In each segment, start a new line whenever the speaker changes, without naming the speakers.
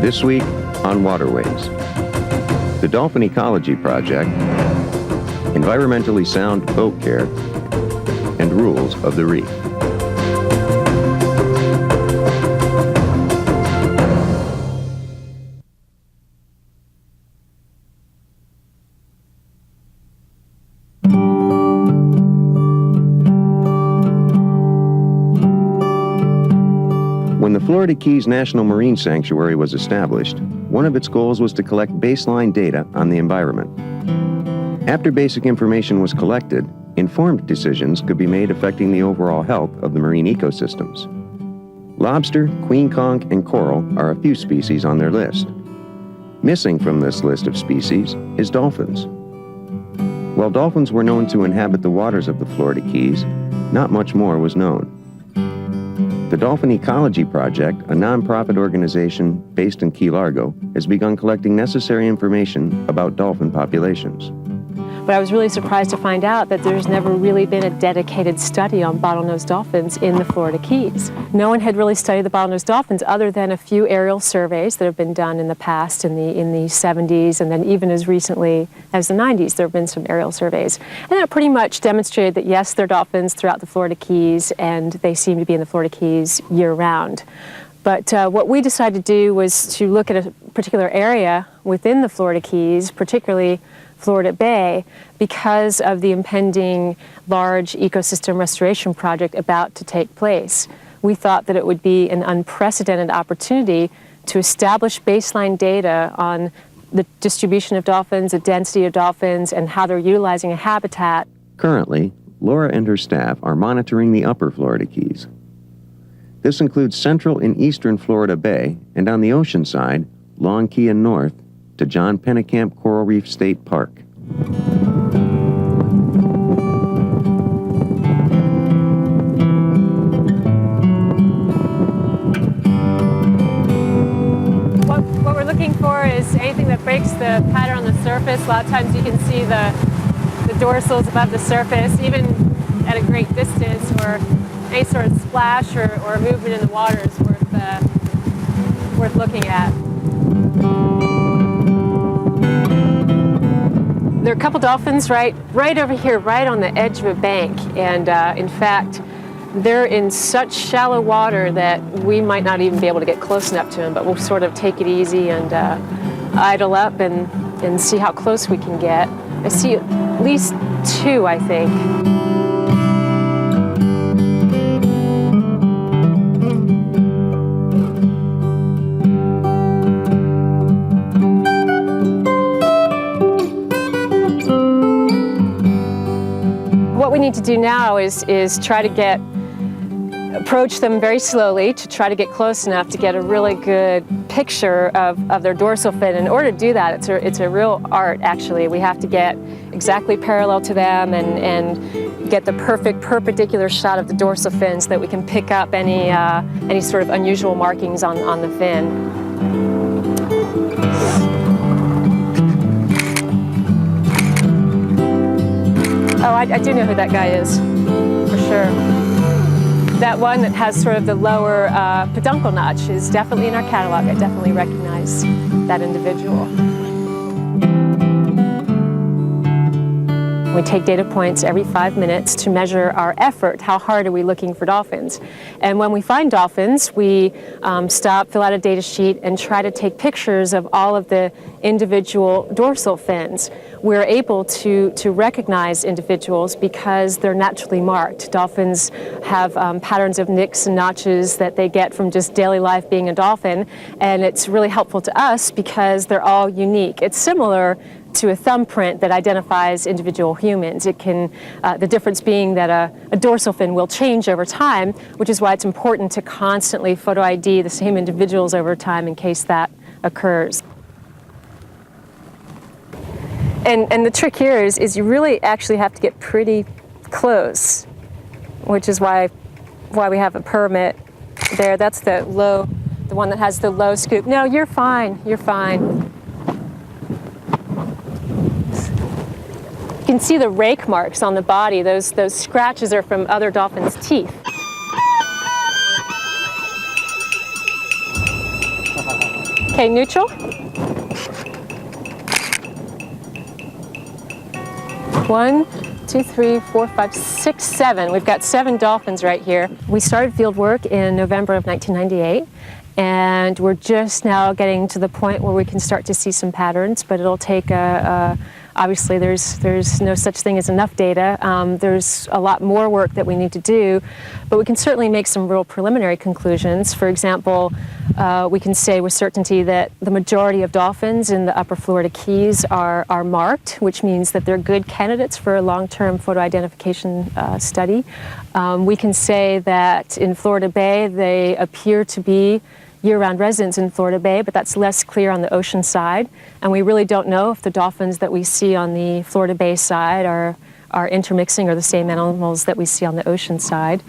This week on Waterways, the Dolphin Ecology Project, environmentally sound boat care, and rules of the reef. When the Florida Keys National Marine Sanctuary was established, one of its goals was to collect baseline data on the environment. After basic information was collected, informed decisions could be made affecting the overall health of the marine ecosystems. Lobster, queen conch, and coral are a few species on their list. Missing from this list of species is dolphins. While dolphins were known to inhabit the waters of the Florida Keys, not much more was known. The Dolphin Ecology Project, a nonprofit organization based in Key Largo, has begun collecting necessary information about dolphin populations.
But I was really surprised to find out that there's never really been a dedicated study on bottlenose dolphins in the Florida Keys. No one had really studied the bottlenose dolphins other than a few aerial surveys that have been done in the past, in the 70s, and then even as recently as the 90s, there have been some aerial surveys. And that pretty much demonstrated that yes, there are dolphins throughout the Florida Keys, and they seem to be in the Florida Keys year-round. But what we decided to do was to look at a particular area within the Florida Keys, particularly Florida Bay, because of the impending large ecosystem restoration project about to take place. We thought that it would be an unprecedented opportunity to establish baseline data on the distribution of dolphins, the density of dolphins, and how they're utilizing a habitat.
Currently, Laura and her staff are monitoring the upper Florida Keys. This includes central and eastern Florida Bay, and on the ocean side, Long Key and north to John Pennekamp Coral Reef State Park.
What we're looking for is anything that breaks the pattern on the surface. A lot of times you can see the dorsals above the surface, even at a great distance, or any sort of splash or movement in the water is worth looking at. There are a couple dolphins right over here, right on the edge of a bank, and in fact, they're in such shallow water that we might not even be able to get close enough to them, but we'll sort of take it easy and idle up and see how close we can get. I see at least two, I think. What we need to do now is try to approach them very slowly to try to get close enough to get a really good picture of their dorsal fin. In order to do that, it's a real art, actually. We have to get exactly parallel to them and get the perfect perpendicular shot of the dorsal fin so that we can pick up any sort of unusual markings on the fin. Oh, I do know who that guy is, for sure. That one that has sort of the lower peduncle notch is definitely in our catalog. I definitely recognize that individual. We take data points every 5 minutes to measure our effort. How hard are we looking for dolphins? And when we find dolphins, we stop, fill out a data sheet, and try to take pictures of all of the individual dorsal fins. We're able to recognize individuals because they're naturally marked. Dolphins have patterns of nicks and notches that they get from just daily life being a dolphin, and it's really helpful to us because they're all unique. It's similar to a thumbprint that identifies individual humans. It can, the difference being that a dorsal fin will change over time, which is why it's important to constantly photo ID the same individuals over time in case that occurs. And the trick here is you really actually have to get pretty close, which is why we have a permit there. That's the one that has the low scoop. No, you're fine, you're fine. You can see the rake marks on the body. Those scratches are from other dolphins' teeth. Okay, neutral. 1, 2, 3, 4, 5, 6, 7. We've got 7 dolphins right here. We started field work in November of 1998, and we're just now getting to the point where we can start to see some patterns, but it'll take obviously there's no such thing as enough data. There's a lot more work that we need to do, but we can certainly make some real preliminary conclusions. For example, we can say with certainty that the majority of dolphins in the upper Florida Keys are marked, which means that they're good candidates for a long-term photo identification study. We can say that in Florida Bay they appear to be year-round residents in Florida Bay, but that's less clear on the ocean side. And we really don't know if the dolphins that we see on the Florida Bay side are intermixing or the same animals that we see on the ocean side.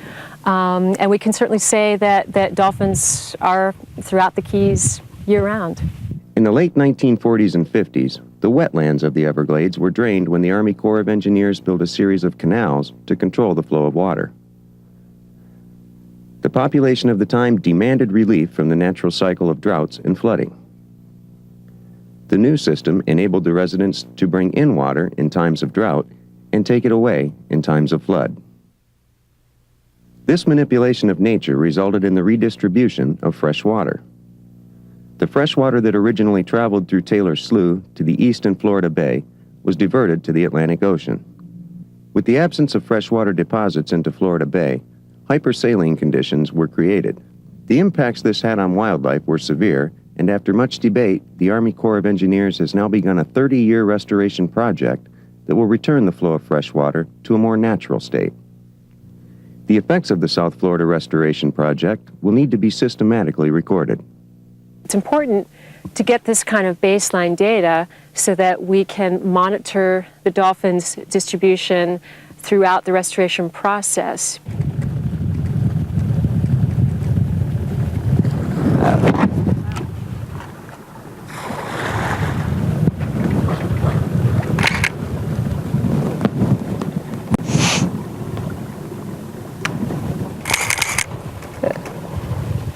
And we can certainly say that dolphins are throughout the Keys year-round.
In the late 1940s and 50s, the wetlands of the Everglades were drained when the Army Corps of Engineers built a series of canals to control the flow of water. The population of the time demanded relief from the natural cycle of droughts and flooding. The new system enabled the residents to bring in water in times of drought and take it away in times of flood. This manipulation of nature resulted in the redistribution of fresh water. The fresh water that originally traveled through Taylor Slough to the east in Florida Bay was diverted to the Atlantic Ocean. With the absence of freshwater deposits into Florida Bay, hypersaline conditions were created. The impacts this had on wildlife were severe, and after much debate, the Army Corps of Engineers has now begun a 30-year restoration project that will return the flow of fresh water to a more natural state. The effects of the South Florida Restoration Project will need to be systematically recorded.
It's important to get this kind of baseline data so that we can monitor the dolphins' distribution throughout the restoration process.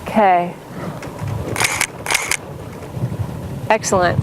Okay. Excellent.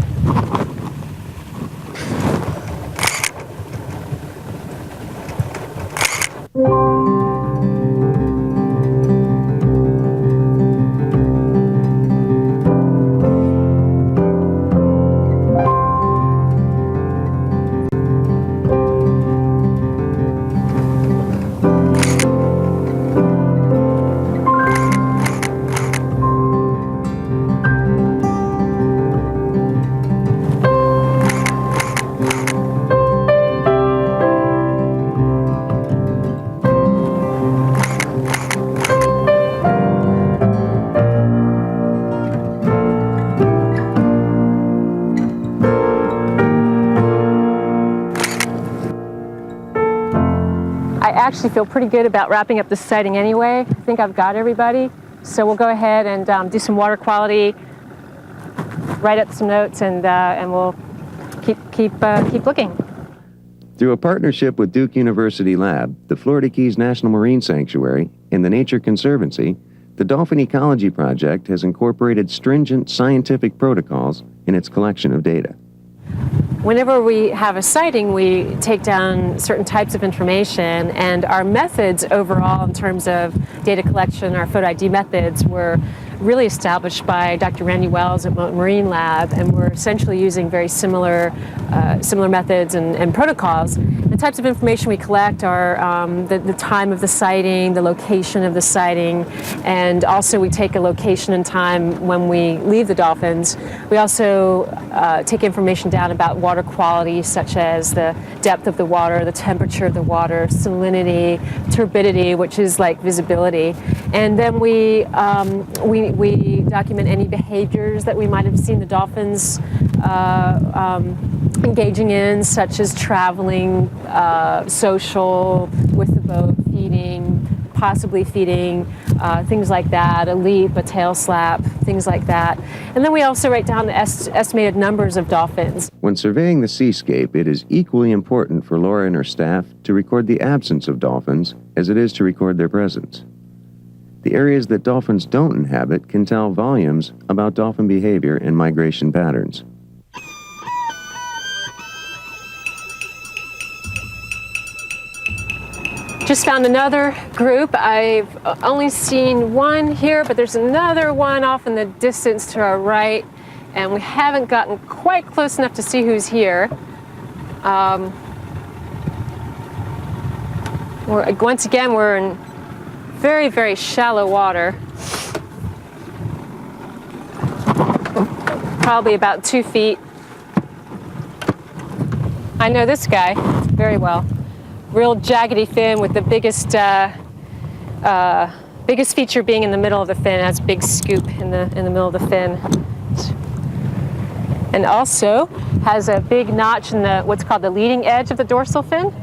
I actually feel pretty good about wrapping up this sighting anyway. I think I've got everybody. So we'll go ahead and do some water quality, write up some notes, and we'll keep looking.
Through a partnership with Duke University Lab, the Florida Keys National Marine Sanctuary, and the Nature Conservancy, the Dolphin Ecology Project has incorporated stringent scientific protocols in its collection of data.
Whenever we have a sighting, we take down certain types of information, and our methods overall in terms of data collection, our photo ID methods, were really established by Dr. Randy Wells at Marine Lab, and we're essentially using very similar methods and protocols. The types of information we collect are the time of the sighting, the location of the sighting, and also we take a location and time when we leave the dolphins. We also take information down about water quality, such as the depth of the water, the temperature of the water, salinity, turbidity, which is like visibility. And then we document any behaviors that we might have seen the dolphins engaging in, such as traveling, social, with the boat, feeding, possibly feeding, things like that, a leap, a tail slap, things like that. And then we also write down the estimated numbers of dolphins.
When surveying the seascape, it is equally important for Laura and her staff to record the absence of dolphins as it is to record their presence. The areas that dolphins don't inhabit can tell volumes about dolphin behavior and migration patterns.
Just found another group. I've only seen one here, but there's another one off in the distance to our right, and we haven't gotten quite close enough to see who's here. Once again, we're in very, very shallow water. Probably about 2 feet. I know this guy very well. Real jaggedy fin with the biggest feature being in the middle of the fin. It has a big scoop in the middle of the fin, and also has a big notch in the what's called the leading edge of the dorsal fin.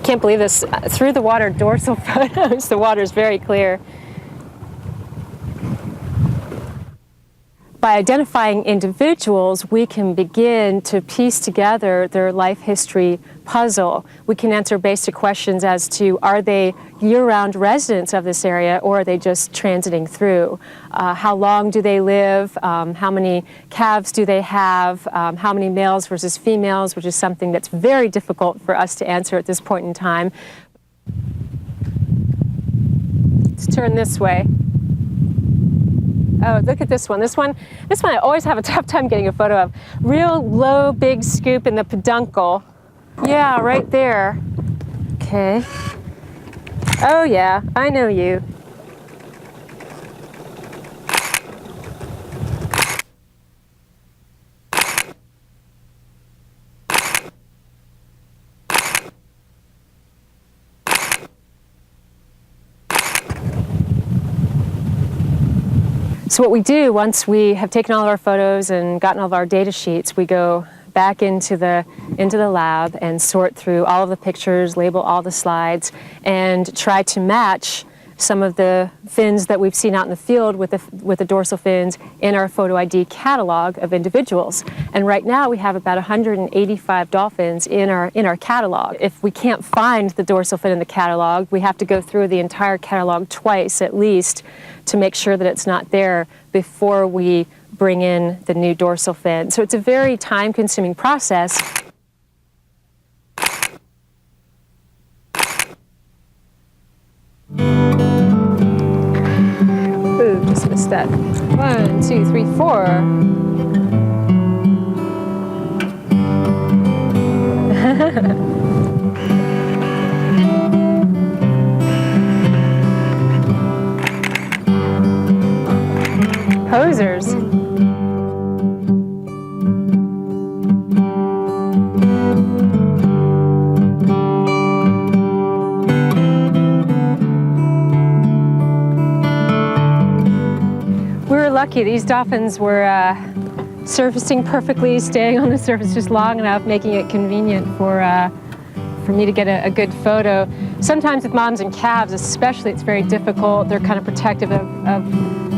Can't believe this. Through the water dorsal photos, the water is very clear. By identifying individuals, we can begin to piece together their life history puzzle. We can answer basic questions as to, are they year-round residents of this area, or are they just transiting through? How long do they live? How many calves do they have? How many males versus females, which is something that's very difficult for us to answer at this point in time. Let's turn this way. Oh, look at this one. This one I always have a tough time getting a photo of. Real low, big scoop in the peduncle. Yeah, right there. Okay. Oh yeah, I know you. So what we do once we have taken all of our photos and gotten all of our data sheets, we go back into the lab and sort through all of the pictures, label all the slides, and try to match some of the fins that we've seen out in the field with the dorsal fins in our photo ID catalog of individuals. And right now we have about 185 dolphins in our catalog. If we can't find the dorsal fin in the catalog, we have to go through the entire catalog twice at least to make sure that it's not there before we bring in the new dorsal fin. So it's a very time-consuming process. Ooh, just missed that. 1, 2, 3, 4. Posers. We were lucky. These dolphins were surfacing perfectly, staying on the surface just long enough, making it convenient for me to get a good photo. Sometimes with moms and calves especially, it's very difficult. They're kind of protective of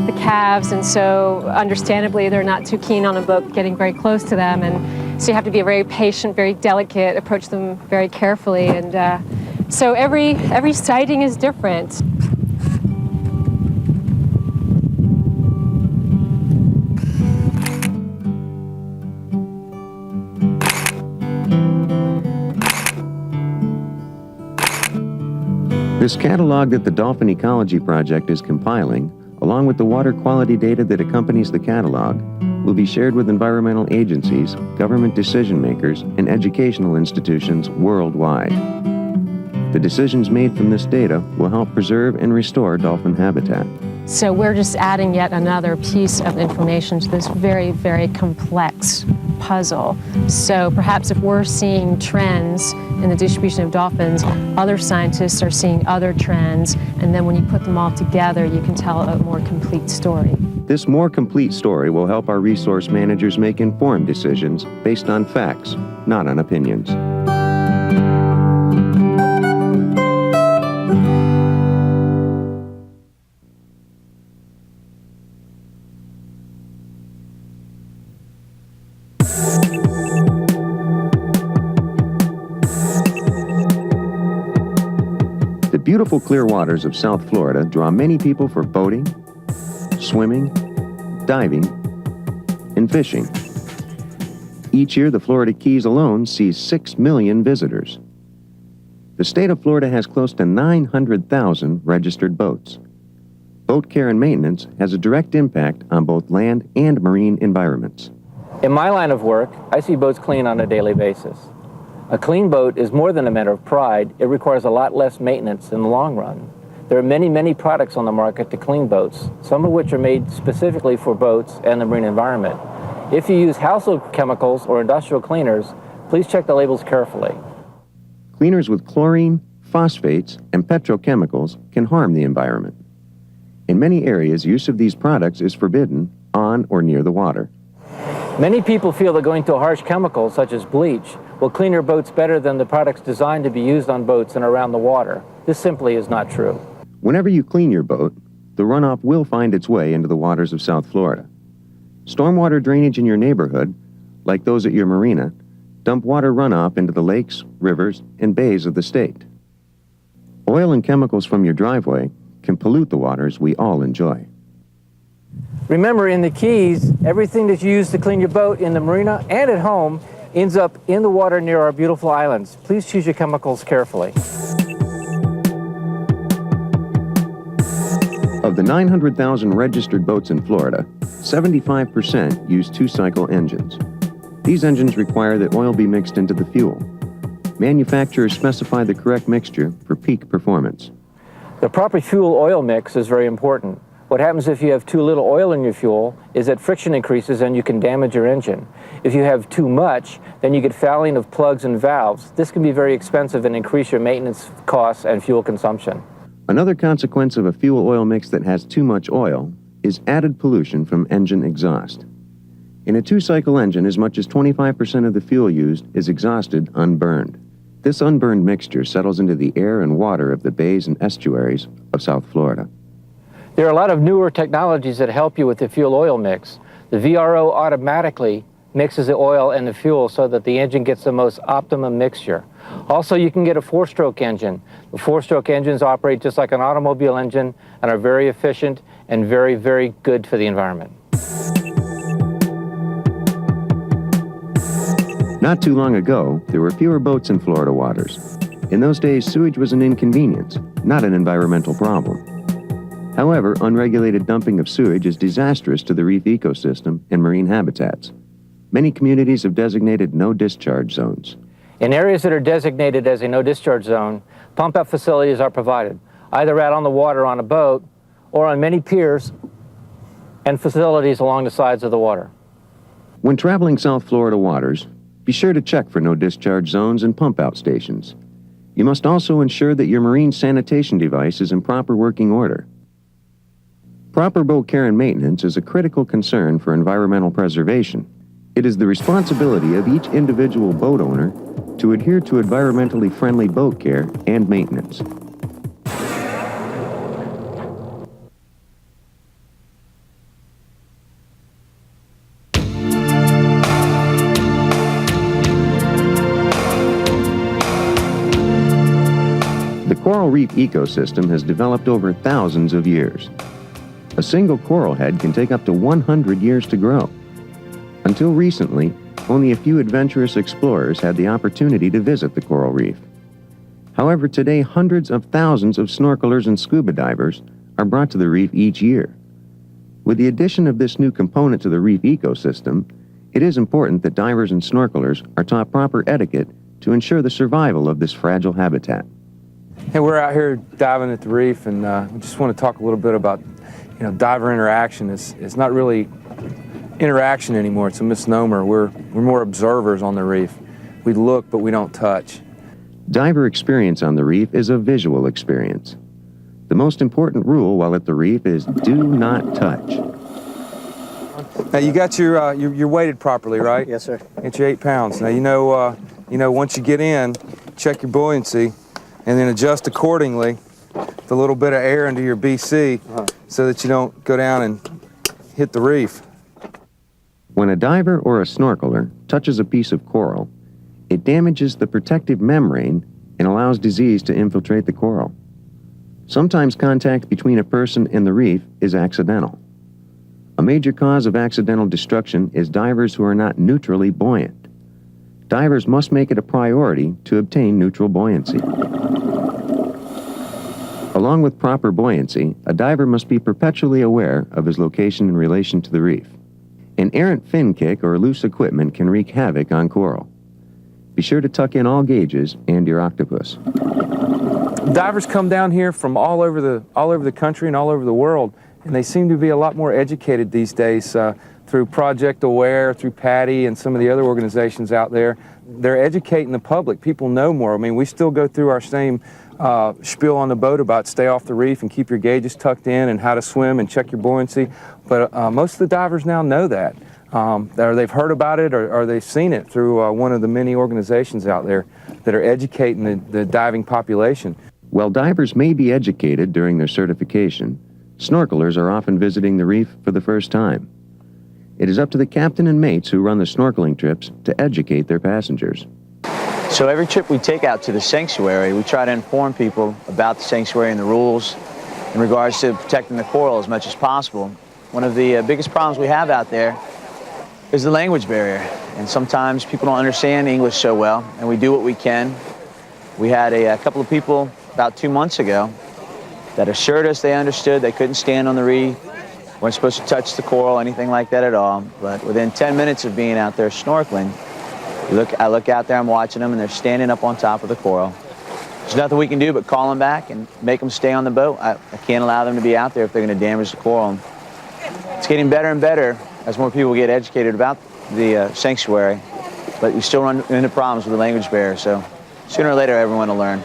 the calves, and so understandably they're not too keen on a boat getting very close to them, and so you have to be very patient, very delicate, approach them very carefully, and so every sighting is different.
This catalog that the Dolphin Ecology Project is compiling, along with the water quality data that accompanies the catalog, will be shared with environmental agencies, government decision makers, and educational institutions worldwide. The decisions made from this data will help preserve and restore dolphin habitat.
So we're just adding yet another piece of information to this very, very complex puzzle. So perhaps if we're seeing trends in the distribution of dolphins, other scientists are seeing other trends, and then when you put them all together, you can tell a more complete story.
This more complete story will help our resource managers make informed decisions based on facts, not on opinions. beautiful clear waters of South Florida draw many people for boating, swimming, diving, and fishing. Each year, the Florida Keys alone sees 6 million visitors. The state of Florida has close to 900,000 registered boats. Boat care and maintenance has a direct impact on both land and marine environments.
In my line of work, I see boats clean on a daily basis. A clean boat is more than a matter of pride. It requires a lot less maintenance in the long run. There are many, many products on the market to clean boats, some of which are made specifically for boats and the marine environment. If you use household chemicals or industrial cleaners, please check the labels carefully.
Cleaners with chlorine, phosphates, and petrochemicals can harm the environment. In many areas, use of these products is forbidden on or near the water.
Many people feel that going to harsh chemicals, such as bleach, will clean your boats better than the products designed to be used on boats and around the water. This simply is not true.
Whenever you clean your boat, the runoff will find its way into the waters of South Florida. Stormwater drainage in your neighborhood, like those at your marina, dump water runoff into the lakes, rivers, and bays of the state. Oil and chemicals from your driveway can pollute the waters we all enjoy.
Remember, in the Keys, everything that you use to clean your boat in the marina and at home ends up in the water near our beautiful islands. Please choose your chemicals carefully.
Of the 900,000 registered boats in Florida, 75% use two-cycle engines. These engines require that oil be mixed into the fuel. Manufacturers specify the correct mixture for peak performance.
The proper fuel-oil mix is very important. What happens if you have too little oil in your fuel is that friction increases and you can damage your engine. If you have too much, then you get fouling of plugs and valves. This can be very expensive and increase your maintenance costs and fuel consumption.
Another consequence of a fuel-oil mix that has too much oil is added pollution from engine exhaust. In a two-cycle engine, as much as 25% of the fuel used is exhausted unburned. This unburned mixture settles into the air and water of the bays and estuaries of South Florida.
There are a lot of newer technologies that help you with the fuel-oil mix. The VRO automatically mixes the oil and the fuel so that the engine gets the most optimum mixture. Also, you can get a four-stroke engine. The four-stroke engines operate just like an automobile engine and are very efficient and very, very good for the environment.
Not too long ago, there were fewer boats in Florida waters. In those days, sewage was an inconvenience, not an environmental problem. However, unregulated dumping of sewage is disastrous to the reef ecosystem and marine habitats. Many communities have designated no-discharge zones.
In areas that are designated as a no-discharge zone, pump-out facilities are provided, either out on the water on a boat or on many piers and facilities along the sides of the water.
When traveling South Florida waters, be sure to check for no-discharge zones and pump-out stations. You must also ensure that your marine sanitation device is in proper working order. Proper boat care and maintenance is a critical concern for environmental preservation. It is the responsibility of each individual boat owner to adhere to environmentally friendly boat care and maintenance. The coral reef ecosystem has developed over thousands of years. A single coral head can take up to 100 years to grow. Until recently, only a few adventurous explorers had the opportunity to visit the coral reef. However, today hundreds of thousands of snorkelers and scuba divers are brought to the reef each year. With the addition of this new component to the reef ecosystem, it is important that divers and snorkelers are taught proper etiquette to ensure the survival of this fragile habitat.
Hey, we're out here diving at the reef, and we just want to talk a little bit about diver interaction. It's not really interaction anymore. It's a misnomer. We're more observers on the reef. We look, but we don't touch.
Diver experience on the reef is a visual experience. The most important rule while at the reef is do not touch.
Now you got you're weighted properly, right?
Yes, sir.
Get your 8 pounds. Now you know once you get in, check your buoyancy, and then adjust accordingly. The little bit of air into your BC so that you don't go down and hit the reef.
When a diver or a snorkeler touches a piece of coral, it damages the protective membrane and allows disease to infiltrate the coral. Sometimes contact between a person and the reef is accidental. A major cause of accidental destruction is divers who are not neutrally buoyant. Divers must make it a priority to obtain neutral buoyancy. Along with proper buoyancy, a diver must be perpetually aware of his location in relation to the reef. An errant fin kick or loose equipment can wreak havoc on coral. Be sure to tuck in all gauges and your octopus.
Divers come down here from all over the country and all over the world, and they seem to be a lot more educated these days through Project Aware, through PADI, and some of the other organizations out there. They're educating the public. People know more. I mean, we still go through our same spiel on the boat about stay off the reef and keep your gauges tucked in and how to swim and check your buoyancy. But most of the divers now know that. Or they've heard about it or they've seen it through one of the many organizations out there that are educating the diving population.
While divers may be educated during their certification, snorkelers are often visiting the reef for the first time. It is up to the captain and mates who run the snorkeling trips to educate their passengers.
So every trip we take out to the sanctuary, we try to inform people about the sanctuary and the rules in regards to protecting the coral as much as possible. One of the biggest problems we have out there is the language barrier, and sometimes people don't understand English so well, and we do what we can. We had a couple of people about 2 months ago that assured us they understood. They couldn't stand on the reef, weren't supposed to touch the coral, anything like that at all. But within 10 minutes of being out there snorkeling, I look out there, I'm watching them, and they're standing up on top of the coral. There's nothing we can do but call them back and make them stay on the boat. I can't allow them to be out there if they're going to damage the coral. It's getting better and better as more people get educated about the sanctuary, but we still run into problems with the language barrier, so sooner or later everyone will learn.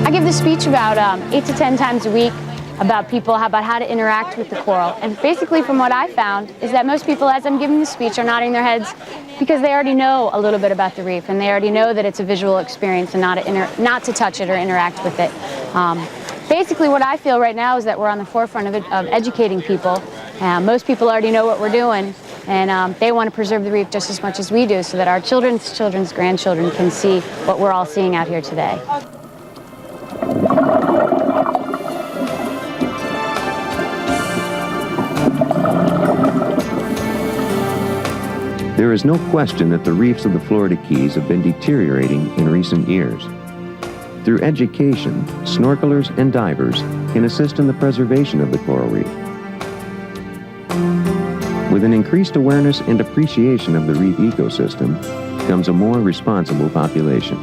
I give this speech about 8 to 10 times a week about about how to interact with the coral. And basically from what I found is that most people, as I'm giving the speech, are nodding their heads because they already know a little bit about the reef and they already know that it's a visual experience and not to touch it or interact with it. Basically what I feel right now is that we're on the forefront of educating people. Most people already know what we're doing, and they want to preserve the reef just as much as we do so that our children's grandchildren can see what we're all seeing out here today.
There is no question that the reefs of the Florida Keys have been deteriorating in recent years. Through education, snorkelers and divers can assist in the preservation of the coral reef. With an increased awareness and appreciation of the reef ecosystem comes a more responsible population.